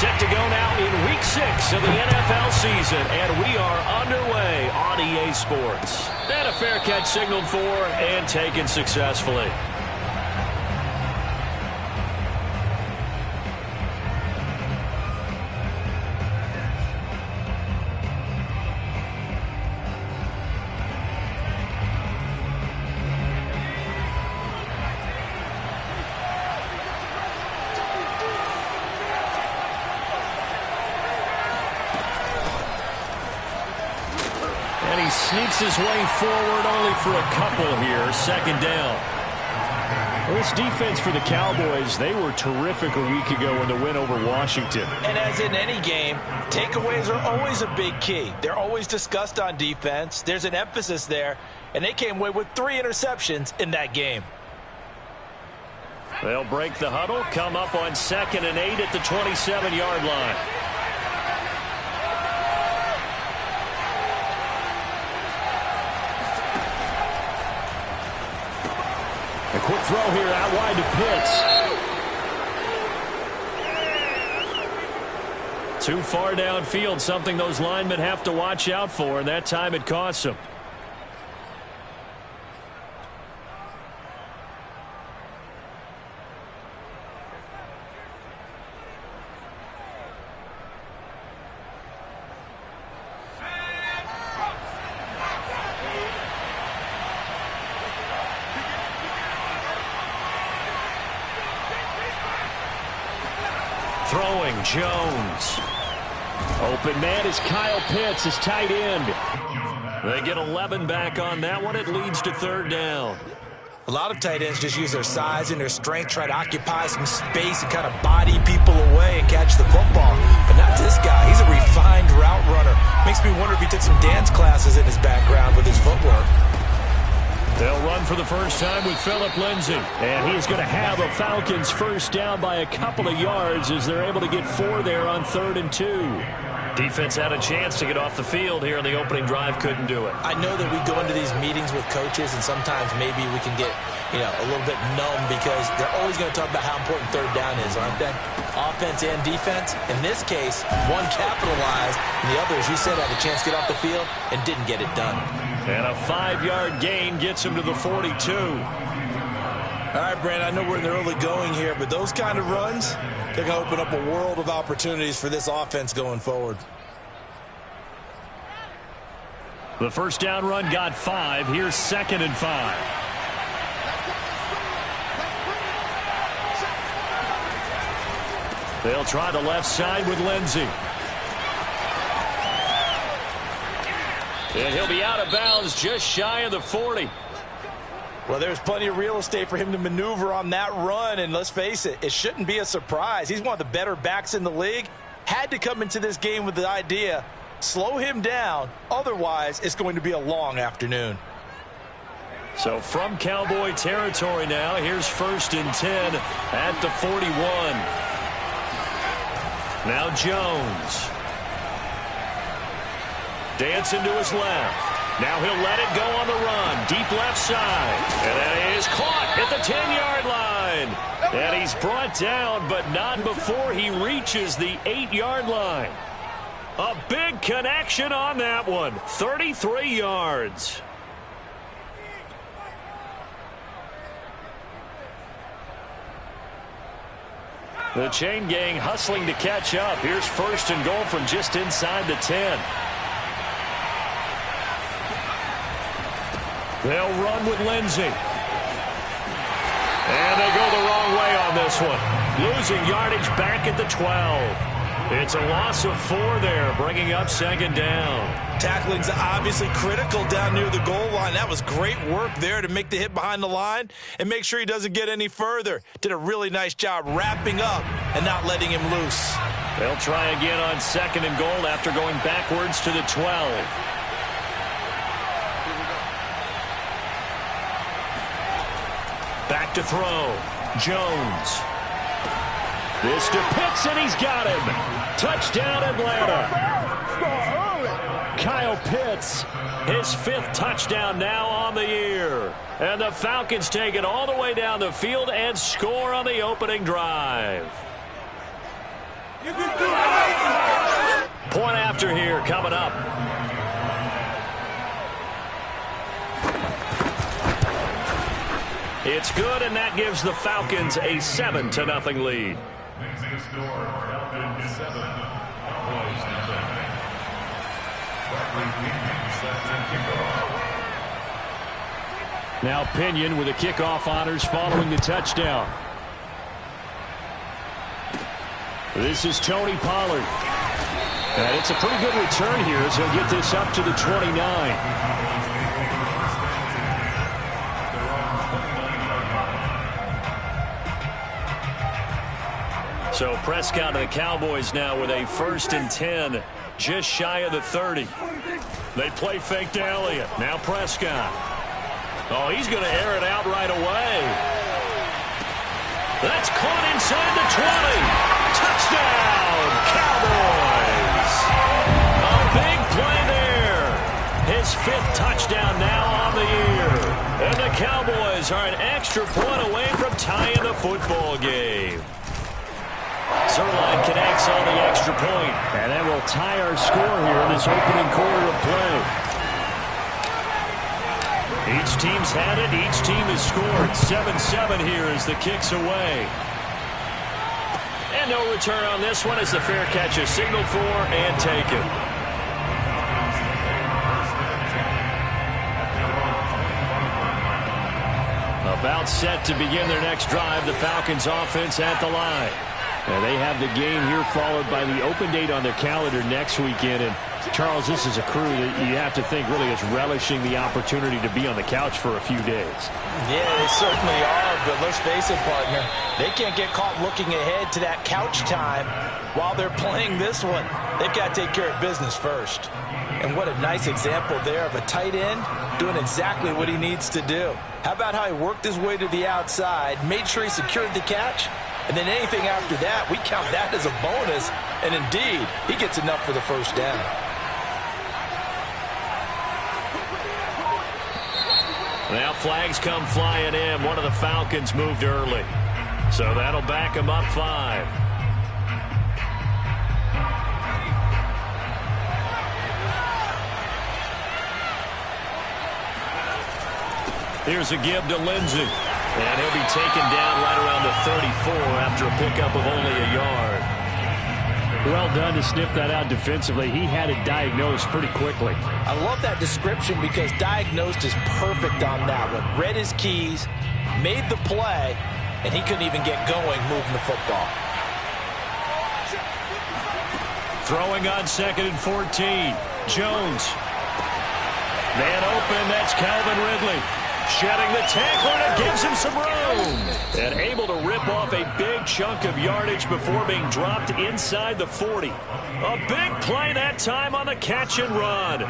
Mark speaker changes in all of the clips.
Speaker 1: Set to go now in Week 6 of the NFL season, and we are underway on EA Sports. And a fair catch signaled for and taken successfully. Sneaks his way forward only for a couple here. Second down. Well, this defense for the Cowboys, they were terrific a week ago in the win over Washington.
Speaker 2: And as in any game, takeaways are always a big key. They're always discussed on defense. There's an emphasis there, and they came away with 3 interceptions in that game.
Speaker 1: They'll break the huddle, come up on 2nd and 8 at the 27-yard line. A quick throw here out wide to Pitts. Too far downfield, something those linemen have to watch out for, and that time it costs them. Throwing, Jones. Open man is Kyle Pitts, his tight end. They get 11 back on that one. It leads to 3rd down.
Speaker 2: A lot of tight ends just use their size and their strength, try to occupy some space and kind of body people away and catch the football. But not this guy. He's a refined route runner. Makes me wonder if he took some dance classes in his background with his footwork.
Speaker 1: They'll run for the first time with Phillip Lindsay. And he's going to have a Falcons first down by a couple of yards as they're able to get 4 there on 3rd and 2. Defense had a chance to get off the field here in the opening drive, couldn't do it.
Speaker 2: I know that we go into these meetings with coaches, and sometimes maybe we can get, a little bit numb because they're always going to talk about how important 3rd down is, aren't they? Offense and defense. In this case, one capitalized, and the other, as you said, had a chance to get off the field and didn't get it done.
Speaker 1: And a 5-yard gain gets him to the 42.
Speaker 2: All right, Brandon, I know we're in the early going here, but those kind of runs, they're going to open up a world of opportunities for this offense going forward.
Speaker 1: The first down run got 5. Here's 2nd and 5. They'll try the left side with Lindsay. And he'll be out of bounds just shy of the 40.
Speaker 2: Well, there's plenty of real estate for him to maneuver on that run, and let's face it, it shouldn't be a surprise. He's one of the better backs in the league. Had to come into this game with the idea, slow him down, otherwise it's going to be a long afternoon.
Speaker 1: So from Cowboy territory now, here's 1st and 10 at the 41. Now Jones. Dancing to his left. Now he'll let it go on the run. Deep left side. And that is caught at the 10-yard line. And he's brought down, but not before he reaches the 8-yard line. A big connection on that one. 33 yards. The chain gang hustling to catch up. Here's 1st and goal from just inside the 10. They'll run with Lindsay. And they go the wrong way on this one. Losing yardage back at the 12. It's a loss of 4 there, bringing up 2nd down.
Speaker 2: Tackling's obviously critical down near the goal line. That was great work there to make the hit behind the line and make sure he doesn't get any further. Did a really nice job wrapping up and not letting him loose.
Speaker 1: They'll try again on 2nd and goal after going backwards to the 12. Back to throw. Jones. This to Pitts, and he's got him. Touchdown, Atlanta. Kyle Pitts, his 5th touchdown now on the year. And the Falcons take it all the way down the field and score on the opening drive. Point after here coming up. It's good, and that gives the Falcons a 7-0 lead. Now Pinion with the kickoff honors following the touchdown. This is Tony Pollard. And it's a pretty good return here as he'll get this up to the 29. So Prescott and the Cowboys now with a 1st and 10, just shy of the 30. They play fake to Elliott. Now Prescott. Oh, he's going to air it out right away. That's caught inside the 20. Touchdown, Cowboys. A big play there. His 5th touchdown now on the year. And the Cowboys are an extra point away from tying the football game. Zuerlein connects on the extra point. And that will tie our score here in this opening quarter of play. Each team's had it. Each team has scored. 7-7 here as the kick's away. And no return on this one as the fair catch is signaled for and taken. About set to begin their next drive. The Falcons offense at the line. And they have the game here followed by the open date on their calendar next weekend. And Charles, this is a crew that you have to think really is relishing the opportunity to be on the couch for a few days.
Speaker 2: Yeah, they certainly are, but let's face it, partner. They can't get caught looking ahead to that couch time while they're playing this one. They've got to take care of business first. And what a nice example there of a tight end doing exactly what he needs to do. How about how he worked his way to the outside, made sure he secured the catch, and then anything after that, we count that as a bonus. And indeed, he gets enough for the first down.
Speaker 1: Now flags come flying in. One of the Falcons moved early. So that'll back him up 5. Here's a give to Lindsey. And he'll be taken down right around the 34 after a pickup of only a yard.
Speaker 3: Well done to sniff that out defensively. He had it diagnosed pretty quickly.
Speaker 2: I love that description because diagnosed is perfect on that one. Read his keys, made the play, and he couldn't even get going moving the football.
Speaker 1: Throwing on 2nd and 14. Jones. Man open, that's Calvin Ridley. Shedding the tackler, and it gives him some room. And able to rip off a big chunk of yardage before being dropped inside the 40. A big play that time on the catch and run.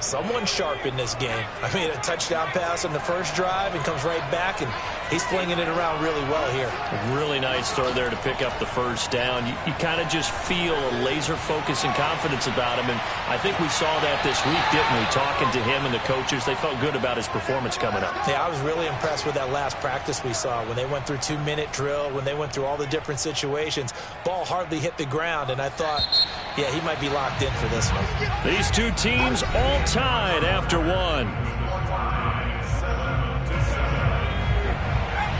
Speaker 2: Someone sharp in this game. I mean, a touchdown pass on the first drive and comes right back, and he's flinging it around really well here.
Speaker 1: Really nice throw there to pick up the first down. You kind of just feel a laser focus and confidence about him, and I think we saw that this week, didn't we? Talking to him and the coaches, they felt good about his performance coming up.
Speaker 2: Yeah, I was really impressed with that last practice we saw when they went through 2-minute drill, when they went through all the different situations. Ball hardly hit the ground, and I thought, yeah, he might be locked in for this one.
Speaker 1: These two teams all tied after one.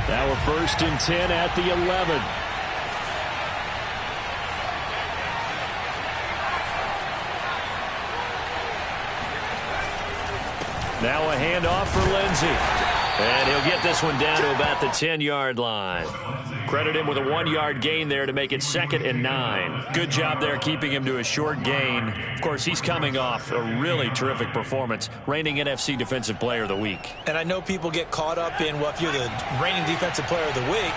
Speaker 1: Now a 1st and 10 at the 11. Now a handoff for Lindsey. And he'll get this one down to about the 10-yard line. Credit him with a 1-yard gain there to make it 2nd and 9. Good job there keeping him to a short gain. Of course, he's coming off a really terrific performance, reigning NFC Defensive Player of the Week.
Speaker 2: And I know people get caught up in, well, if you're the reigning Defensive Player of the Week,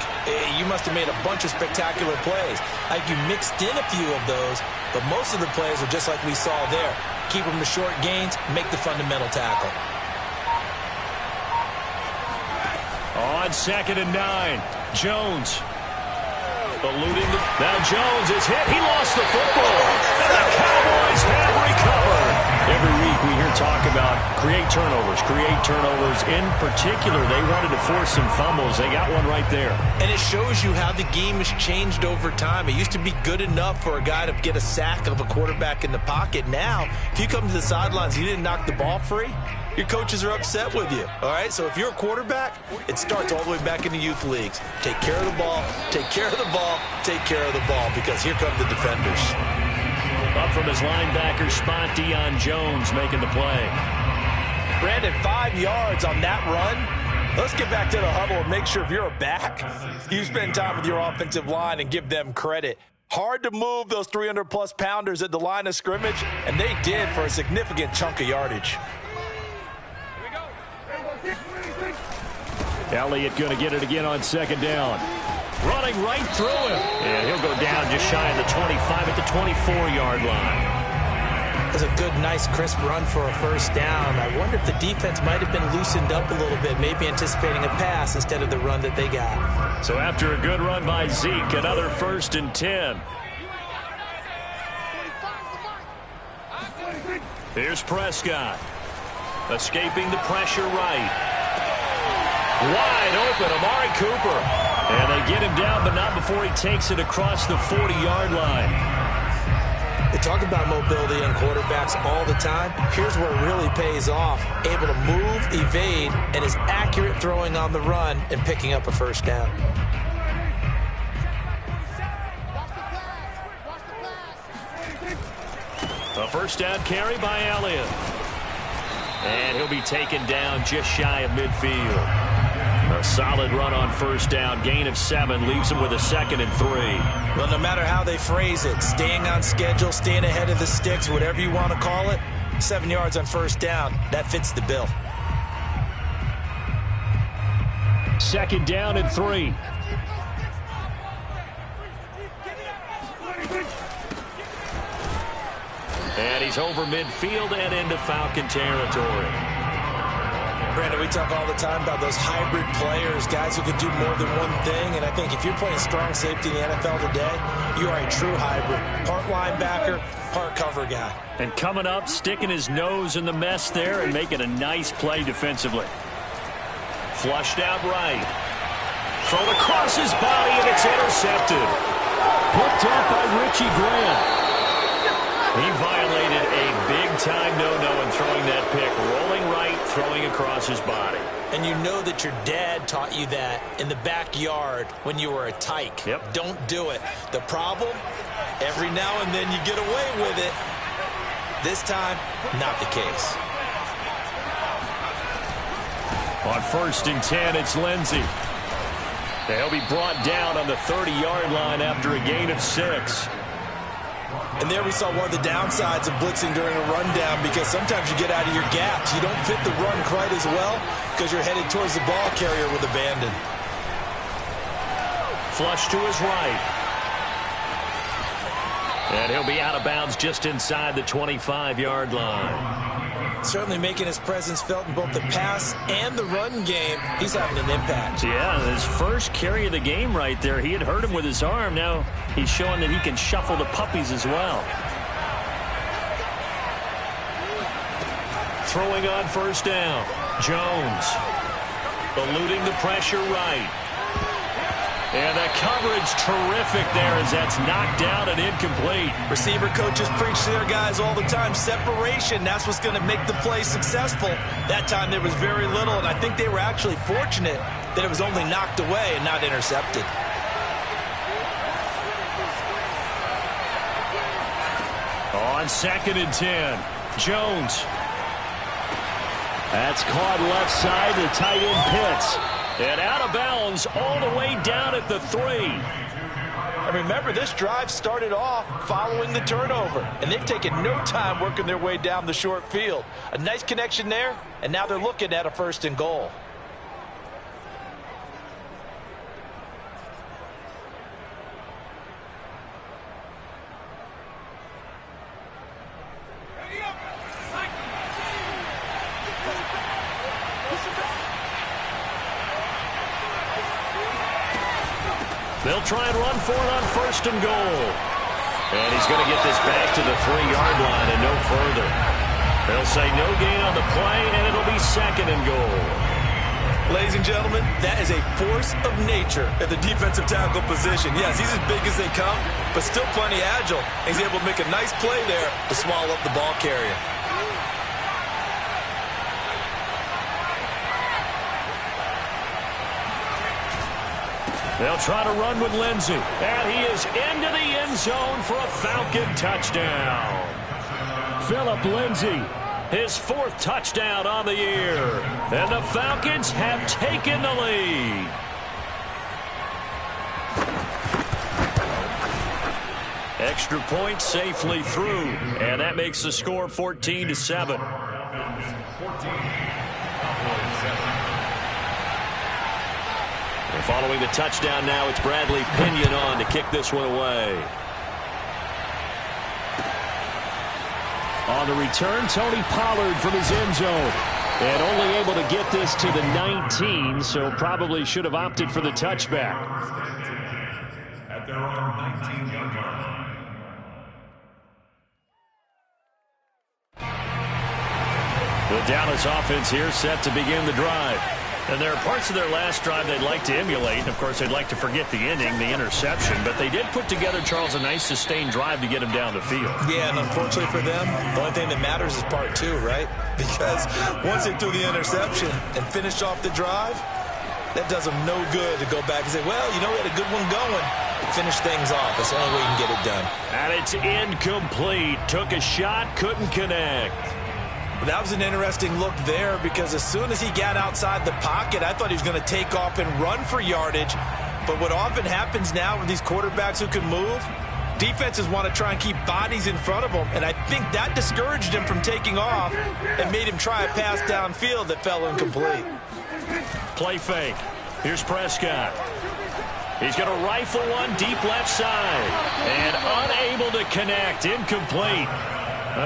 Speaker 2: you must have made a bunch of spectacular plays. Like you mixed in a few of those, but most of the plays are just like we saw there. Keep them to short gains, make the fundamental tackle.
Speaker 1: On 2nd and 9, Jones. Eluding the... Now Jones is hit. He lost the football. And the Cowboys have recovered. Every week we hear talk about create turnovers. In particular, they wanted to force some fumbles. They got one right there.
Speaker 2: And it shows you how the game has changed over time. It used to be good enough for a guy to get a sack of a quarterback in the pocket. Now, if you come to the sidelines and you didn't knock the ball free, your coaches are upset with you, all right? So if you're a quarterback, it starts all the way back in the youth leagues. Take care of the ball, take care of the ball, take care of the ball, because here come the defenders.
Speaker 1: Up from his linebacker spot, Deion Jones making the play.
Speaker 2: Brandon, 5 yards on that run. Let's get back to the huddle and make sure if you're a back, you spend time with your offensive line and give them credit. Hard to move those 300-plus pounders at the line of scrimmage, and they did for a significant chunk of yardage.
Speaker 1: Elliott going to get it again on second down. Running right through him. And he'll go down just shy of the 25 at the 24-yard line.
Speaker 2: That's a good, nice, crisp run for a first down. I wonder if the defense might have been loosened up a little bit, maybe anticipating a pass instead of the run that they got.
Speaker 1: So after a good run by Zeke, another 1st and 10. Here's Prescott. Escaping the pressure right. Wide open, Amari Cooper. And they get him down, but not before he takes it across the 40-yard line.
Speaker 2: They talk about mobility in quarterbacks all the time. Here's where it really pays off. Able to move, evade, and is accurate throwing on the run and picking up a first down.
Speaker 1: A first down carry by Elliott. And he'll be taken down just shy of midfield. A solid run on first down. Gain of 7 leaves him with a 2nd and 3.
Speaker 2: Well, no matter how they phrase it, staying on schedule, staying ahead of the sticks, whatever you want to call it, 7 yards on first down, that fits the bill.
Speaker 1: 2nd down and 3. And he's over midfield and into Falcon territory.
Speaker 2: Brandon, we talk all the time about those hybrid players, guys who can do more than one thing, and I think if you're playing strong safety in the NFL today, you are a true hybrid. Part linebacker, part cover guy.
Speaker 1: And coming up, sticking his nose in the mess there and making a nice play defensively. Flushed out right. Thrown across his body, and it's intercepted. Picked up by Richie Grant. He violated a big-time no-no in throwing that pick. Rolling right, throwing across his body.
Speaker 2: And you know that your dad taught you that in the backyard when you were a tyke.
Speaker 1: Yep. Don't
Speaker 2: do it. The problem, every now and then you get away with it. This time, not the case.
Speaker 1: On 1st and 10, it's Lindsey. He'll be brought down on the 30-yard line after a gain of 6.
Speaker 2: And there we saw one of the downsides of blitzing during a rundown, because sometimes you get out of your gaps. You don't fit the run quite as well because you're headed towards the ball carrier with abandon.
Speaker 1: Flush to his right. And he'll be out of bounds just inside the 25-yard line.
Speaker 2: Certainly making his presence felt in both the pass and the run game. He's having an impact.
Speaker 1: Yeah, his first carry of the game right there. He had hurt him with his arm. Now he's showing that he can shuffle the puppies as well. Throwing on first down. Jones. Eluding the pressure right. And the coverage terrific there as that's knocked down and incomplete.
Speaker 2: Receiver coaches preach to their guys all the time. Separation, that's what's going to make the play successful. That time there was very little, and I think they were actually fortunate that it was only knocked away and not intercepted.
Speaker 1: On 2nd and 10, Jones. That's caught left side to tight end Pitts. And out of bounds all the way down at the 3.
Speaker 2: And remember, this drive started off following the turnover, and they've taken no time working their way down the short field. A nice connection there, and now they're looking at a 1st and goal.
Speaker 1: They'll try and run for it on 1st and goal. And he's going to get this back to the 3-yard line and no further. They'll say no gain on the play, and it'll be second and goal.
Speaker 2: Ladies and gentlemen, that is a force of nature at the defensive tackle position. Yes, he's as big as they come, but still plenty agile. He's able to make a nice play there to swallow up the ball carrier.
Speaker 1: They'll try to run with Lindsey. And he is into the end zone for a Falcon touchdown. Phillip Lindsay, his 4th touchdown on the year. And the Falcons have taken the lead. Extra point safely through. And that makes the score 14-7. And following the touchdown now, it's Bradley Pinion on to kick this one away. On the return, Tony Pollard from his end zone. And only able to get this to the 19, so probably should have opted for the touchback.
Speaker 4: At their own 19-yard line.
Speaker 1: The Dallas offense here set to begin the drive. And there are parts of their last drive they'd like to emulate. And, of course, they'd like to forget the ending, the interception. But they did put together, Charles, a nice sustained drive to get him down the field.
Speaker 2: Yeah, and unfortunately for them, the only thing that matters is part 2, right? Because once they threw the interception and finished off the drive, that does them no good to go back and say, well, you know, we had a good one going. Finish things off. That's the only way you can get it done.
Speaker 1: And it's incomplete. Took a shot, couldn't connect.
Speaker 2: That was an interesting look there because as soon as he got outside the pocket, I thought he was going to take off and run for yardage. But what often happens now with these quarterbacks who can move, defenses want to try and keep bodies in front of them. And I think that discouraged him from taking off and made him try a pass downfield that fell incomplete.
Speaker 1: Play fake. Here's Prescott. He's going to rifle one deep left side. And unable to connect. Incomplete.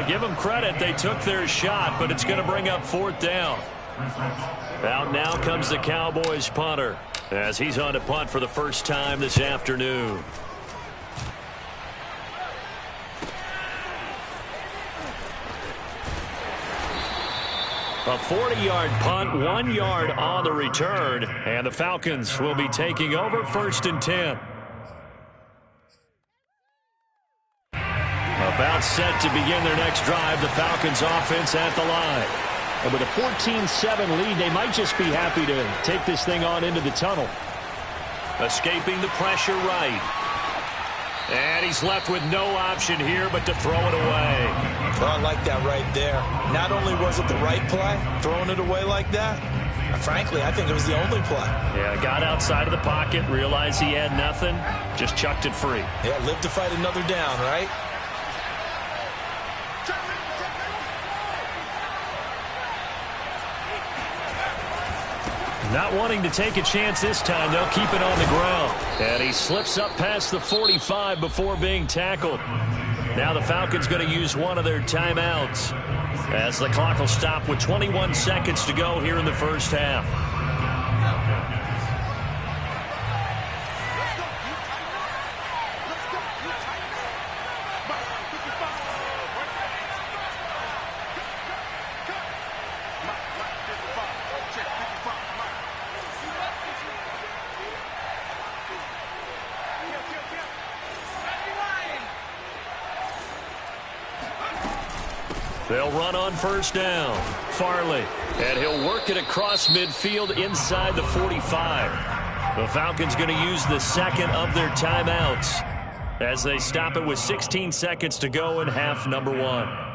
Speaker 1: Give them credit. They took their shot, but it's going to bring up 4th down. Out now comes the Cowboys punter as he's on to punt for the first time this afternoon. A 40-yard punt, 1 yard on the return, and the Falcons will be taking over 1st and 10. About set to begin their next drive, the Falcons offense at the line. And with a 14-7 lead, they might just be happy to take this thing on into the tunnel. Escaping the pressure right. And he's left with no option here but to throw it away.
Speaker 2: Well, I like that right there. Not only was it the right play, throwing it away like that, frankly, I think it was the only play.
Speaker 1: Yeah, got outside of the pocket, realized he had nothing, just chucked it free.
Speaker 2: Yeah, live to fight another down, right?
Speaker 1: Not wanting to take a chance this time, they'll keep it on the ground. And he slips up past the 45 before being tackled. Now the Falcons going to use one of their timeouts as the clock will stop with 21 seconds to go here in the first half. They'll run on 1st down. Farley. And he'll work it across midfield inside the 45. The Falcons going to use the 2nd of their timeouts as they stop it with 16 seconds to go in half number 1.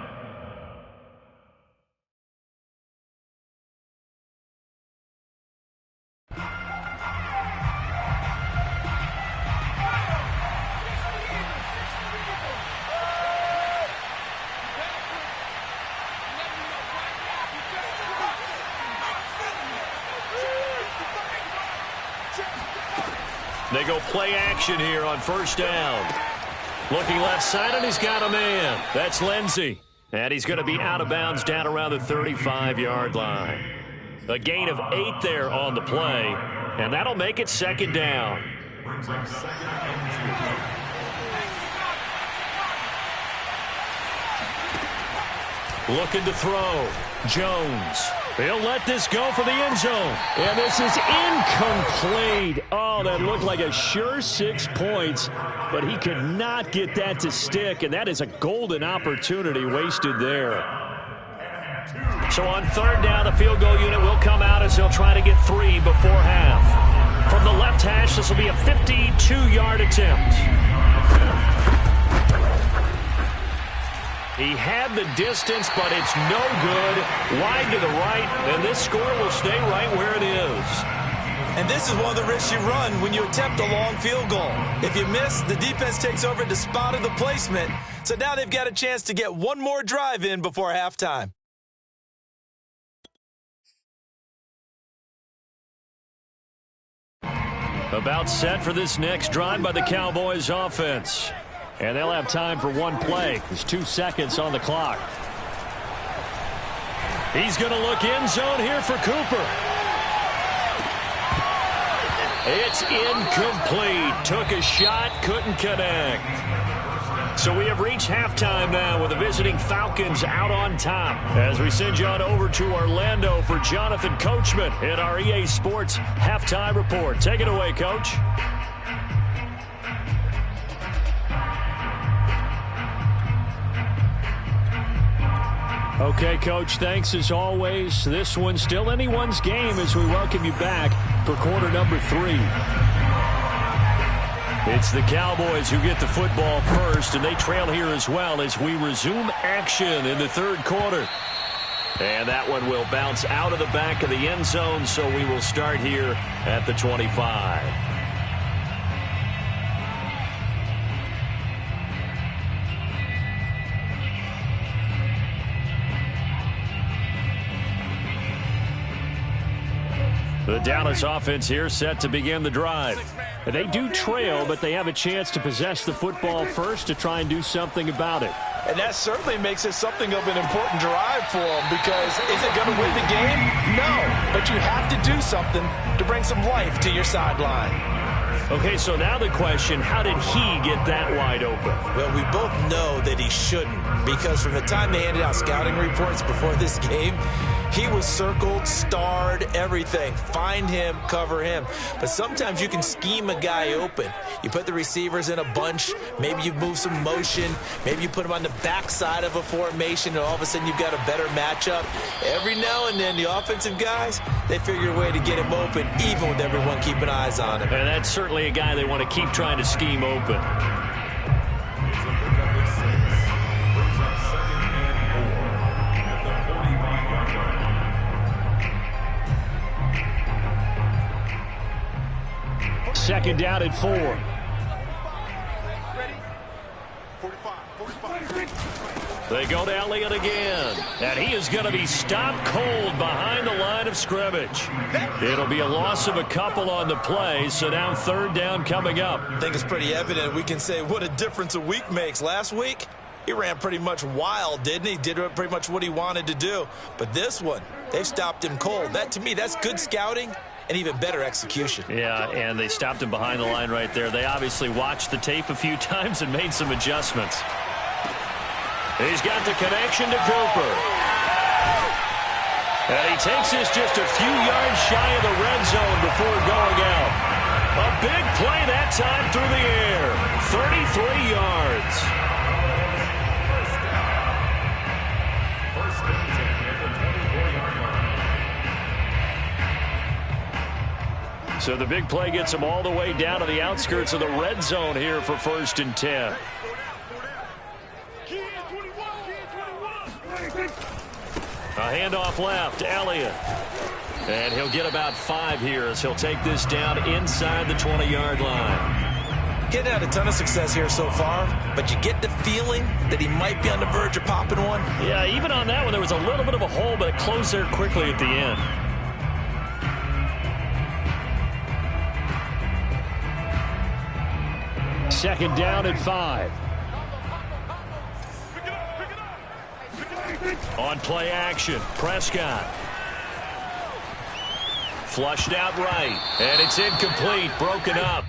Speaker 1: They go play action here on 1st down. Looking left side, and he's got a man. That's Lindsey. And he's going to be out of bounds down around the 35-yard line. A gain of 8 there on the play, and that'll make it 2nd down. Looking to throw. Jones. He'll let this go for the end zone. And this is incomplete. Oh, that looked like a sure 6 points, but he could not get that to stick, and that is a golden opportunity wasted there. So on third down, the field goal unit will come out as they'll try to get 3 before half. From the left hash, this will be a 52-yard attempt. He had the distance, but it's no good. Wide to the right, and this score will stay right where it is.
Speaker 2: And this is one of the risks you run when you attempt a long field goal. If you miss, the defense takes over to spot of the placement. So now they've got a chance to get one more drive in before halftime.
Speaker 1: About set for this next drive by the Cowboys offense. And they'll have time for one play. There's 2 seconds on the clock. He's going to look end zone here for Cooper. It's incomplete. Took a shot, couldn't connect. So we have reached halftime now with the visiting Falcons out on top. As we send you on over to Orlando for Jonathan Coachman in our EA Sports Halftime Report. Take it away, Coach. Okay, Coach, thanks as always. This one's still anyone's game as we welcome you back for quarter number 3. It's the Cowboys who get the football first, and they trail here as well as we resume action in the third quarter. And that one will bounce out of the back of the end zone, so we will start here at the 25. The Dallas offense here set to begin the drive. They do trail, but they have a chance to possess the football first to try and do something about it.
Speaker 2: And that certainly makes it something of an important drive for them, because is it going to win the game? No, but you have to do something to bring some life to your sideline.
Speaker 1: Okay, so now the question, how did he get that wide open?
Speaker 2: Well, we both know that he shouldn't, because from the time they handed out scouting reports before this game, he was circled, starred, everything. Find him, cover him. But sometimes you can scheme a guy open. You put the receivers in a bunch. Maybe you move some motion. Maybe you put them on the backside of a formation, and all of a sudden you've got a better matchup. Every now and then, the offensive guys, they figure a way to get him open, even with everyone keeping eyes on him.
Speaker 1: And that's certainly a guy they want to keep trying to scheme open. Second down at 4. They go to Elliott again. And he is going to be stopped cold behind the line of scrimmage. It'll be a loss of a couple on the play, so now third down coming up.
Speaker 2: I think it's pretty evident. We can say what a difference a week makes. Last week, he ran pretty much wild, didn't he? Did pretty much what he wanted to do. But this one, they've stopped him cold. That, to me, that's good scouting and even better execution.
Speaker 1: Yeah, and they stopped him behind the line right there. They obviously watched the tape a few times and made some adjustments. He's got the connection to Cooper. And he takes this just a few yards shy of the red zone before going out. A big play that time through the air. 33 yards. So the big play gets him all the way down to the outskirts of the red zone here for 1st and 10. A handoff left, Elliott. And he'll get about 5 here as he'll take this down inside the 20-yard line.
Speaker 2: Getting had a ton of success here so far, but you get the feeling that he might be on the verge of popping one.
Speaker 1: Yeah, even on that one, there was a little bit of a hole, but it closed there quickly at the end. Second down at 5. On play action, Prescott. Flushed out right, and it's incomplete, broken up.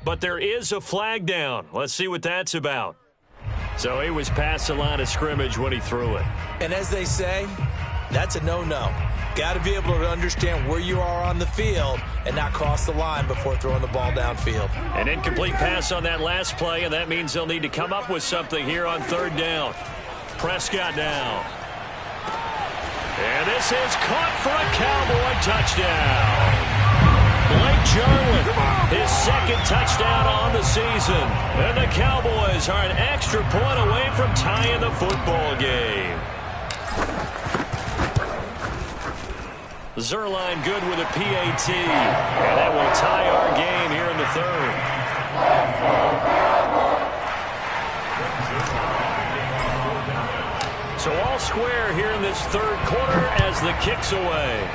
Speaker 1: But there is a flag down. Let's see what that's about. So he was past the line of scrimmage when he threw it.
Speaker 2: And as they say, that's a no-no. Got to be able to understand where you are on the field and not cross the line before throwing the ball downfield.
Speaker 1: An incomplete pass on that last play, and that means they'll need to come up with something here on third down. Prescott now. And this is caught for a Cowboy touchdown. Blake Jarwin, his second touchdown on the season. And the Cowboys are an extra point away from tying the football game. Zuerlein good with a PAT. And that will tie our game here in the third. So all square here in this third quarter as the kick's away.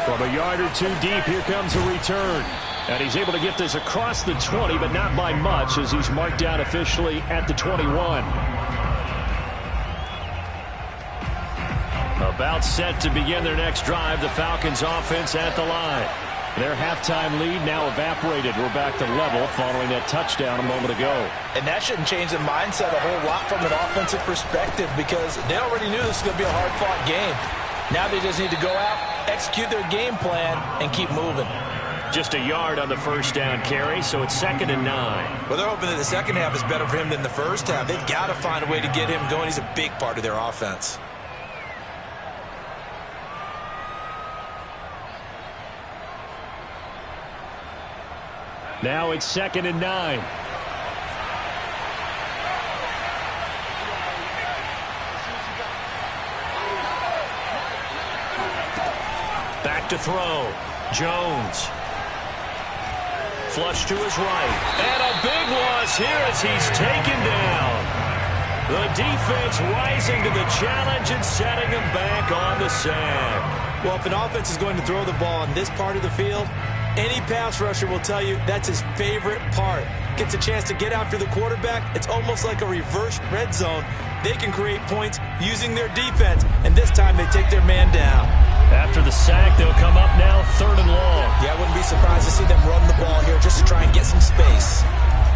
Speaker 3: From a yard or two deep, here comes a return. And he's able to get this across the 20, but not by much as he's marked down officially at the 21. About set to begin their next drive, the Falcons offense at the line. Their halftime lead now evaporated. We're back to level following that touchdown a moment ago.
Speaker 2: And that shouldn't change the mindset a whole lot from an offensive perspective because they already knew this was going to be a hard-fought game. Now they just need to go out, execute their game plan, and keep moving.
Speaker 1: Just a yard on the first down carry, so it's 2nd and 9.
Speaker 2: Well, they're hoping that the second half is better for him than the first half. They've got to find a way to get him going. He's a big part of their offense.
Speaker 3: Now it's 2nd and 9.
Speaker 1: Back to throw. Jones. Flush to his right. And a big loss here as he's taken down. The defense rising to the challenge and setting him back on the sack.
Speaker 2: Well, if an offense is going to throw the ball on this part of the field, any pass rusher will tell you that's his favorite part. Gets a chance to get after the quarterback. It's almost like a reverse red zone. They can create points using their defense, and this time they take their man down.
Speaker 1: After the sack, they'll come up now 3rd and long.
Speaker 2: Yeah, I wouldn't be surprised to see them run the ball here just to try and get some space.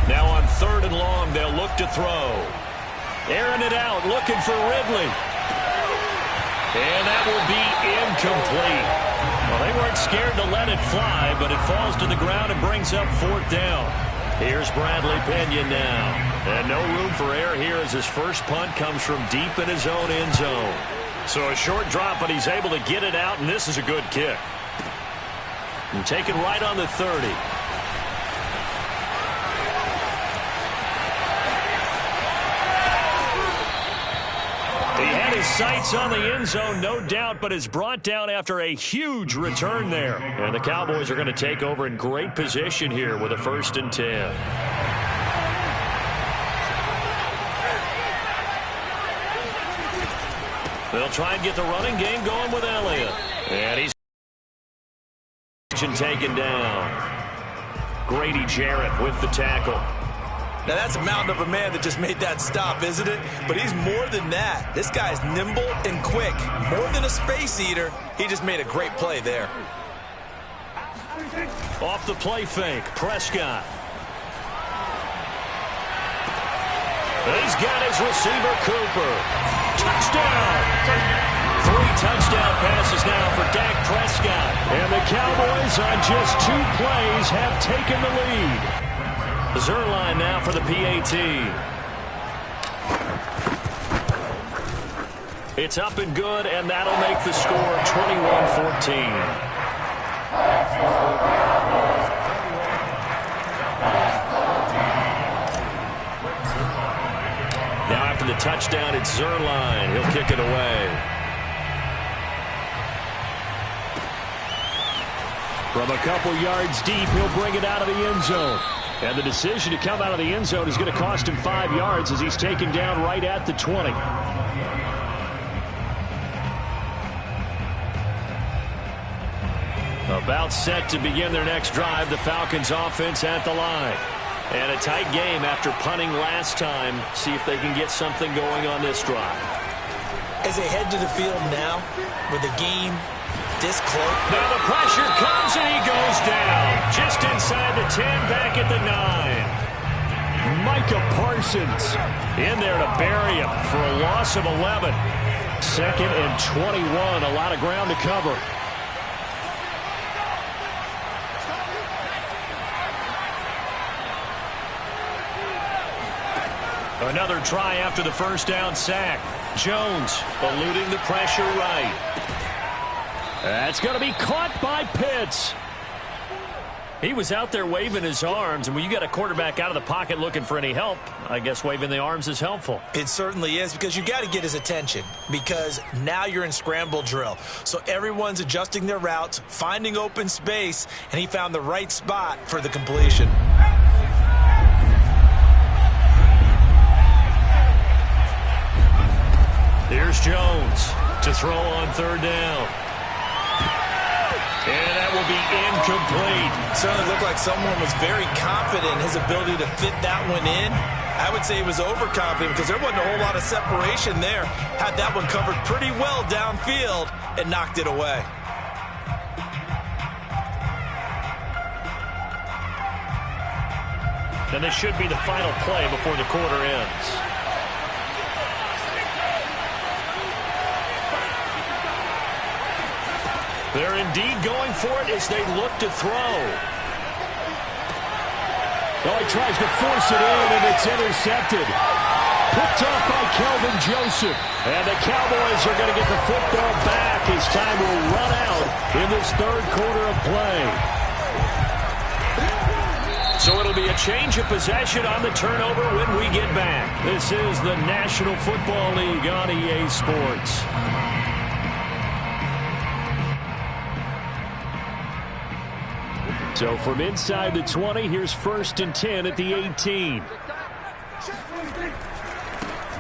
Speaker 1: Now on 3rd and long, they'll look to throw. Airing it out, looking for Ridley. And that will be incomplete. Well, they weren't scared to let it fly, but it falls to the ground and brings up 4th down. Here's Bradley Pinion now. And no room for error here as his first punt comes from deep in his own end zone. So a short drop, but he's able to get it out, and this is a good kick. And take it right on the 30. He had his sights on the end zone, no doubt, but is brought down after a huge return there. And the Cowboys are going to take over in great position here with a 1st and 10. They'll try and get the running game going with Elliott. And he's taken down. Grady Jarrett with the tackle.
Speaker 2: Now, that's a mountain of a man that just made that stop, isn't it? But he's more than that. This guy's nimble and quick. More than a space eater, he just made a great play there.
Speaker 1: Off the play fake, Prescott. He's got his receiver, Cooper. Touchdown! 3 touchdown passes now for Dak Prescott. And the Cowboys on just 2 plays have taken the lead. Zuerlein now for the PAT. It's up and good, and that'll make the score 21-14. Now after the touchdown, it's Zuerlein. He'll kick it away.
Speaker 3: From a couple yards deep, he'll bring it out of the end zone. And the decision to come out of the end zone is going to cost him 5 yards as he's taken down right at the 20. About set to begin their next drive, the Falcons offense at the line. And a tight game after punting last time. See if they can get something going on this drive.
Speaker 2: As they head to the field now, with the game this close.
Speaker 1: Now the pressure comes and he goes down. Just inside the 10, back at the 9. Micah Parsons in there to bury him for a loss of 11. 2nd and 21. A lot of ground to cover. Another try after the first down sack. Jones eluding the pressure right. That's going to be caught by Pitts. He was out there waving his arms, and when you got a quarterback out of the pocket looking for any help, I guess waving the arms is helpful.
Speaker 2: It certainly is, because you got to get his attention, because now you're in scramble drill. So everyone's adjusting their routes, finding open space, and he found the right spot for the completion.
Speaker 1: Here's Jones to throw on 3rd down. And that will be incomplete.
Speaker 2: Certainly looked like someone was very confident in his ability to fit that one in. I would say he was overconfident because there wasn't a whole lot of separation there. Had that one covered pretty well downfield and knocked it away.
Speaker 1: And this should be the final play before the quarter ends. They're indeed going for it as they look to throw.
Speaker 3: Oh, he tries to force it in, and it's intercepted. Picked off by Kelvin Joseph.
Speaker 1: And the Cowboys are going to get the football back as time will run out in this 3rd quarter of play. So it'll be a change of possession on the turnover when we get back. This is the National Football League on EA Sports. So from inside the 20, here's 1st and 10 at the 18.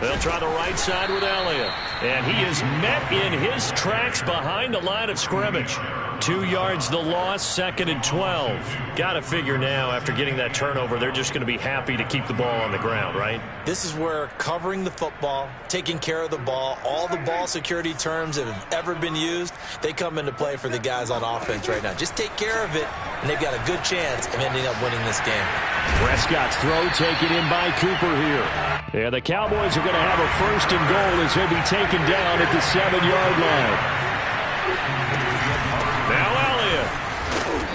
Speaker 1: They'll try the right side with Elliott. And he is met in his tracks behind the line of scrimmage. 2 yards the loss, 2nd and 12. Got to figure now, after getting that turnover, they're just going to be happy to keep the ball on the ground, right?
Speaker 2: This is where covering the football, taking care of the ball, all the ball security terms that have ever been used, they come into play for the guys on offense right now. Just take care of it, and they've got a good chance of ending up winning this game.
Speaker 1: Prescott's throw taken in by Cooper here. And the Cowboys are going to have a 1st and goal as he'll be taken down at the 7-yard line. Now Elliott.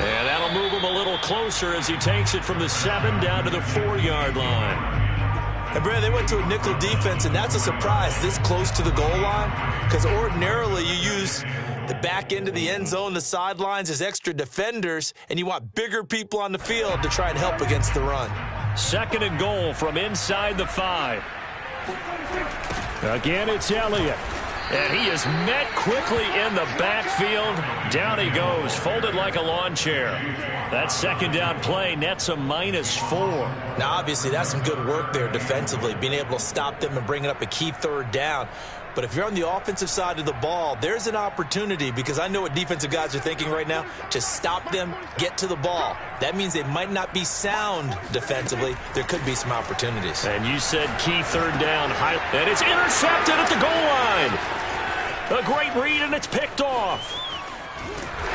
Speaker 1: And that'll move him a little closer as he takes it from the 7 down to the 4-yard line.
Speaker 2: And, Brad, they went to a nickel defense, and that's a surprise this close to the goal line, because ordinarily you use the back end of the end zone, the sidelines as extra defenders, and you want bigger people on the field to try and help against the run.
Speaker 1: 2nd and goal from inside the 5. Again, it's Elliott. And he is met quickly in the backfield. Down he goes, folded like a lawn chair. That 2nd down play nets a -4.
Speaker 2: Now, obviously, that's some good work there defensively, being able to stop them and bringing up a key 3rd down. But if you're on the offensive side of the ball, there's an opportunity, because I know what defensive guys are thinking right now, to stop them, get to the ball. That means they might not be sound defensively. There could be some opportunities.
Speaker 1: And you said key 3rd down. And it's intercepted at the goal line. A great read, and it's picked off.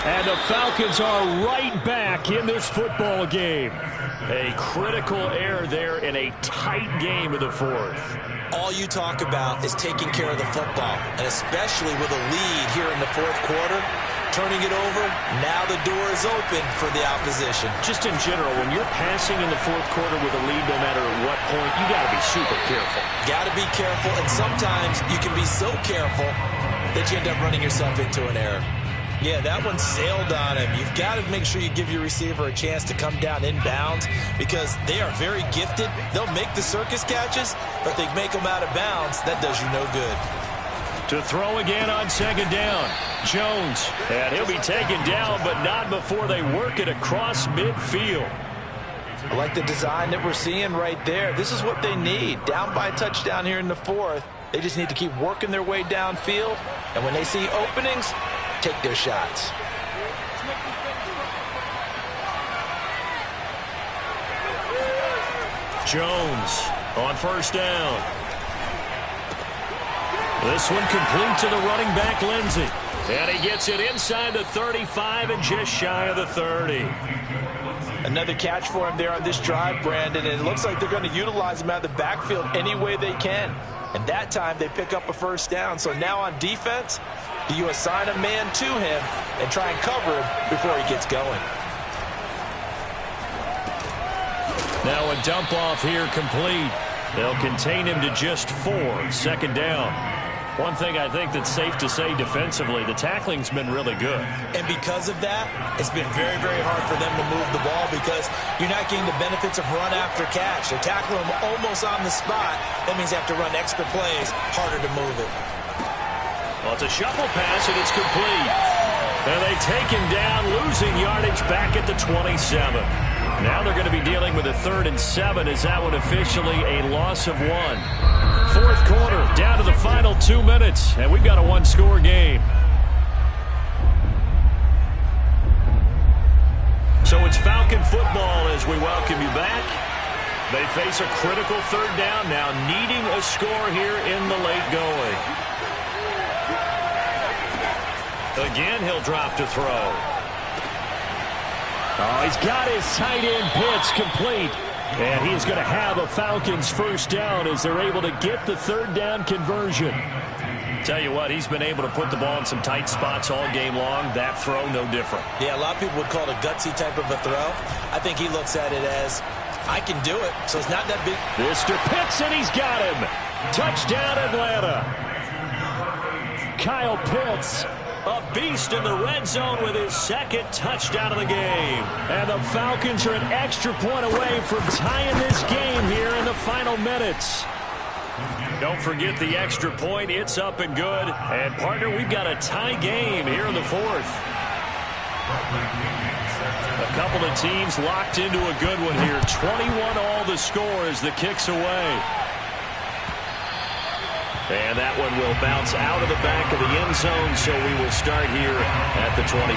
Speaker 1: And the Falcons are right back in this football game. A critical error there in a tight game of the 4th.
Speaker 2: All you talk about is taking care of the football, and especially with a lead here in the 4th quarter, turning it over, now the door is open for the opposition.
Speaker 1: Just in general, when you're passing in the 4th quarter with a lead, no matter at what point, you got to be super careful.
Speaker 2: Got to be careful, and sometimes you can be so careful that you end up running yourself into an error. Yeah, that one sailed on him. You've got to make sure you give your receiver a chance to come down inbounds, because they are very gifted. They'll make the circus catches, but they make them out of bounds. That does you no good.
Speaker 1: To throw again on 2nd down. Jones. And he'll be taken down, but not before they work it across midfield.
Speaker 2: I like the design that we're seeing right there. This is what they need. Down by a touchdown here in the 4th. They just need to keep working their way downfield. And when they see openings, take their shots.
Speaker 1: Jones on 1st down. This one complete to the running back, Lindsey. And he gets it inside the 35 and just shy of the 30.
Speaker 2: And Another catch for him there on this drive, Brandon, and it looks like they're going to utilize him out of the backfield any way they can. And that time they pick up a first down. So now on defense, do you assign a man to him and try and cover him before he gets going?
Speaker 3: Now a dump off here complete. They'll contain him to just 4. Second down. One thing I think that's safe to say defensively, the tackling's been really good.
Speaker 2: And because of that, it's been very, very hard for them to move the ball because you're not getting the benefits of run after catch. They tackle him almost on the spot. That means they have to run extra plays, harder to move it.
Speaker 3: Well, it's a shuffle pass, and it's complete. And they take him down, losing yardage back at the 27. Now they're going to be dealing with a 3rd and 7 as that one officially a loss of 1. Fourth quarter, down to the final 2 minutes, and we've got a one-score game. So it's Falcon football as we welcome you back. They face a critical 3rd down now, needing a score here in the late going. Again, he'll drop to throw. Oh, he's got his tight end pitch complete. And he's going to have a Falcons first down as they're able to get the 3rd down conversion. Tell you what, he's been able to put the ball in some tight spots all game long. That throw, no different.
Speaker 2: Yeah, a lot of people would call it a gutsy type of a throw. I think he looks at it as, I can do it, so it's not that big.
Speaker 3: Mr. Pitts, and he's got him. Touchdown, Atlanta. Kyle Pitts, a beast in the red zone with his 2nd touchdown of the game. And the Falcons are an extra point away from tying this game here in the final minutes. Don't forget the extra point. It's up and good. And, partner, we've got a tie game here in the 4th. A couple of teams locked into a good one here. 21 all the score as the kick's away. And that one will bounce out of the back of the end zone, so we will start here at the 25.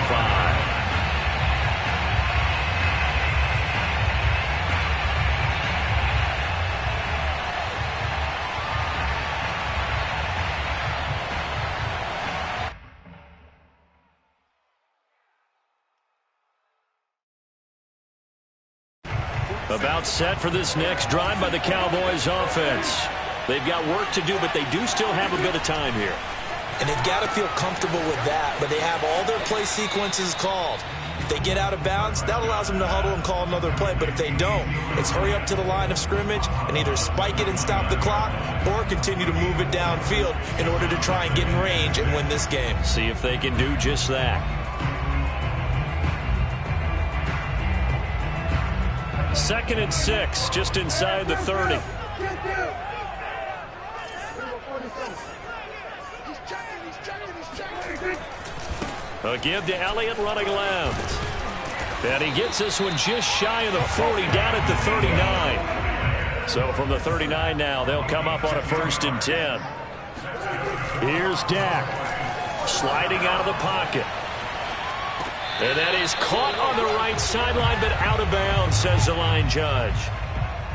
Speaker 3: About set for this next drive by the Cowboys offense. They've got work to do, but they do still have a bit of time here.
Speaker 2: And they've got to feel comfortable with that, but they have all their play sequences called. If they get out of bounds, that allows them to huddle and call another play. But if they don't, it's hurry up to the line of scrimmage and either spike it and stop the clock or continue to move it downfield in order to try and get in range and win this game.
Speaker 3: See if they can do just that. 2nd and 6, just inside the 30. A give to Elliott running left. And he gets this one just shy of the 40, down at the 39. So from the 39 now, they'll come up on a 1st and 10. Here's Dak, sliding out of the pocket. And that is caught on the right sideline, but out of bounds, says the line judge.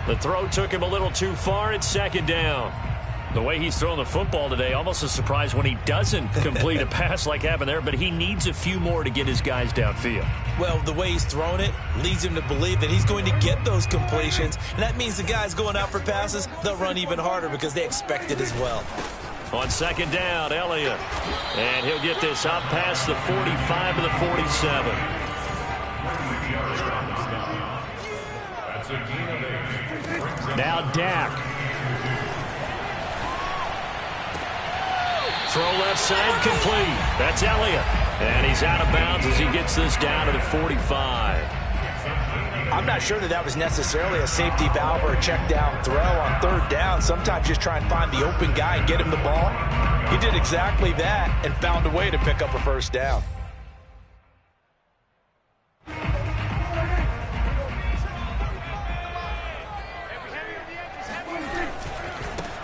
Speaker 3: The throw took him a little too far. It's 2nd down. The way he's throwing the football today, almost a surprise when he doesn't complete a pass like happened there, but he needs a few more to get his guys downfield.
Speaker 2: Well, the way he's thrown it leads him to believe that he's going to get those completions, and that means the guys going out for passes, they'll run even harder because they expect it as well.
Speaker 3: On 2nd down, Elliott. And he'll get this up past the 45 to the 47. Now Dak. Throw left side complete. That's Elliott. And he's out of bounds as he gets this down to the 45.
Speaker 2: I'm not sure that was necessarily a safety valve or a check down throw on 3rd down. Sometimes just try and find the open guy and get him the ball. He did exactly that and found a way to pick up a 1st down.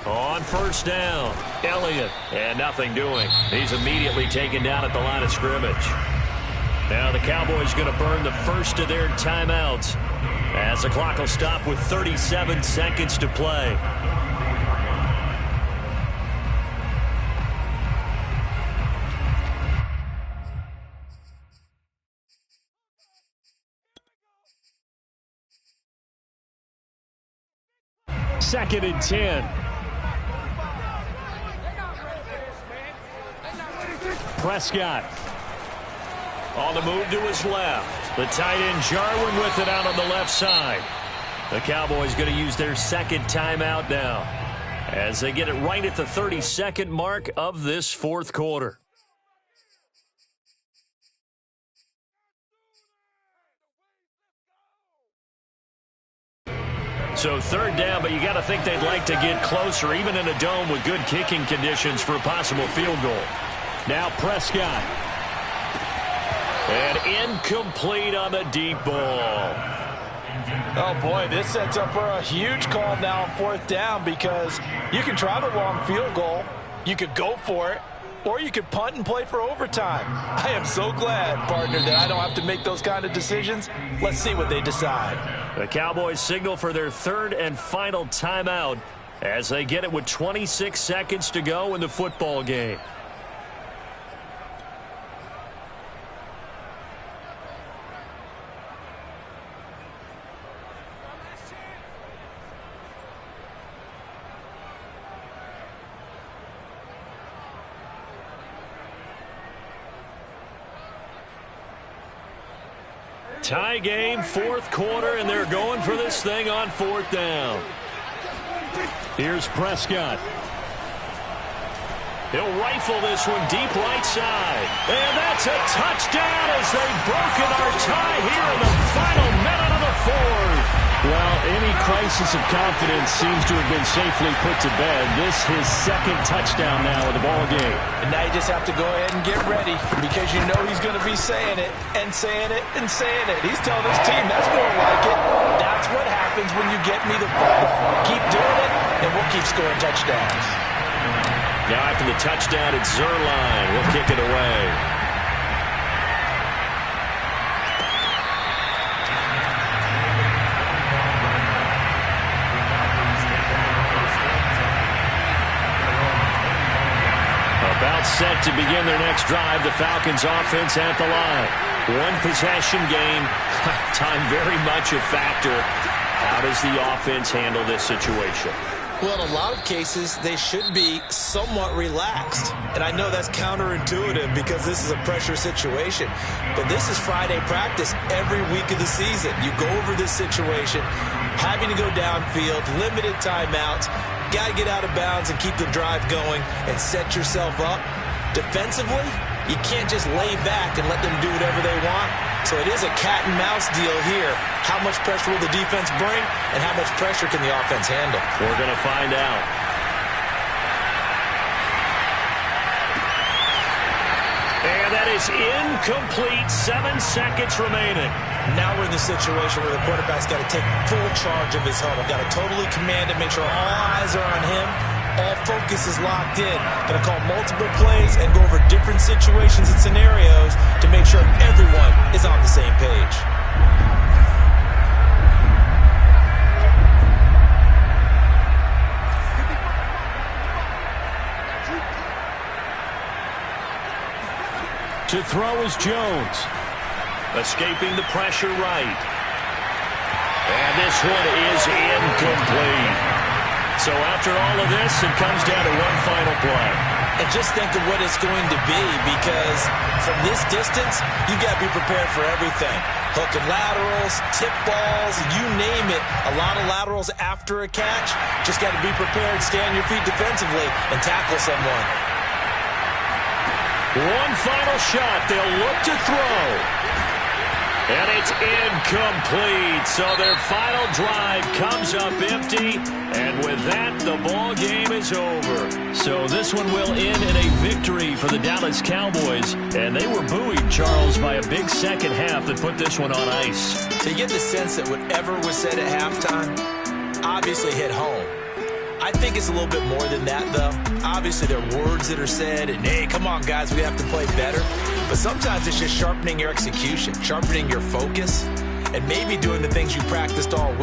Speaker 3: On 1st down, Elliott, and nothing doing. He's immediately taken down at the line of scrimmage. Now the Cowboys going to burn the first of their timeouts as the clock will stop with 37 seconds to play. 2nd and 10. Prescott on the move to his left. The tight end Jarwin with it out on the left side. The Cowboys going to use their second timeout now as they get it right at the 32nd mark of this fourth quarter. So third down, but you got to think they'd like to get closer, even in a dome with good kicking conditions for a possible field goal. Now Prescott. And incomplete on the deep ball.
Speaker 2: Oh, boy, this sets up for a huge call now on fourth down because you can try the long field goal, you could go for it, or you could punt and play for overtime. I am so glad, partner, that I don't have to make those kind of decisions. Let's see what they decide.
Speaker 3: The Cowboys signal for their third and final timeout as they get it with 26 seconds to go in the football game. Tie game, fourth quarter, and they're going for this thing on fourth down. Here's Prescott. He'll rifle this one deep right side. And that's a touchdown as they've broken our tie here in the final minute of the fourth.
Speaker 1: Well, any crisis of confidence seems to have been safely put to bed. This his second touchdown now in the ball game.
Speaker 2: And now you just have to go ahead and get ready because you know he's going to be saying it and saying it and saying it. He's telling his team that's more like it. That's what happens when you get me the football. Keep doing it, and we'll keep scoring touchdowns.
Speaker 3: Now after the touchdown, it's Zuerlein. He'll kick it away. About set to begin their next drive. The Falcons offense at the line. One possession game. Time very much a factor. How does the offense handle this situation?
Speaker 2: Well, in a lot of cases, they should be somewhat relaxed. And I know that's counterintuitive because this is a pressure situation. But this is Friday practice every week of the season. You go over this situation, having to go downfield, limited timeouts, got to get out of bounds and keep the drive going and set yourself up. Defensively, you can't just lay back and let them do whatever they want. So it is a cat and mouse deal here. How much pressure will the defense bring and how much pressure can the offense handle?
Speaker 3: We're going to find out. And that is incomplete. 7 seconds remaining.
Speaker 2: Now we're in the situation where the quarterback's got to take full charge of his helmet. Got to totally command it, make sure all eyes are on him. All focus is locked in. Going to call multiple plays and go over different situations and scenarios to make sure everyone is on the same page.
Speaker 3: To throw is Jones. Escaping the pressure right. And this one is incomplete. So after all of this, it comes down to one final play.
Speaker 2: And just think of what it's going to be because from this distance, you got to be prepared for everything. Hook and laterals, tip balls, you name it. A lot of laterals after a catch. Just got to be prepared, stay on your feet defensively, and tackle someone.
Speaker 3: One final shot. They'll look to throw. And it's incomplete. So their final drive comes up empty. And with that, the ball game is over. So this one will end in a victory for the Dallas Cowboys. And they were buoyed, Charles, by a big second half that put this one on ice.
Speaker 2: So you get the sense that whatever was said at halftime obviously hit home. I think it's a little bit more than that, though. Obviously, there are words that are said, and, hey, come on, guys, we have to play better. But sometimes it's just sharpening your execution, sharpening your focus, and maybe doing the things you practiced all week.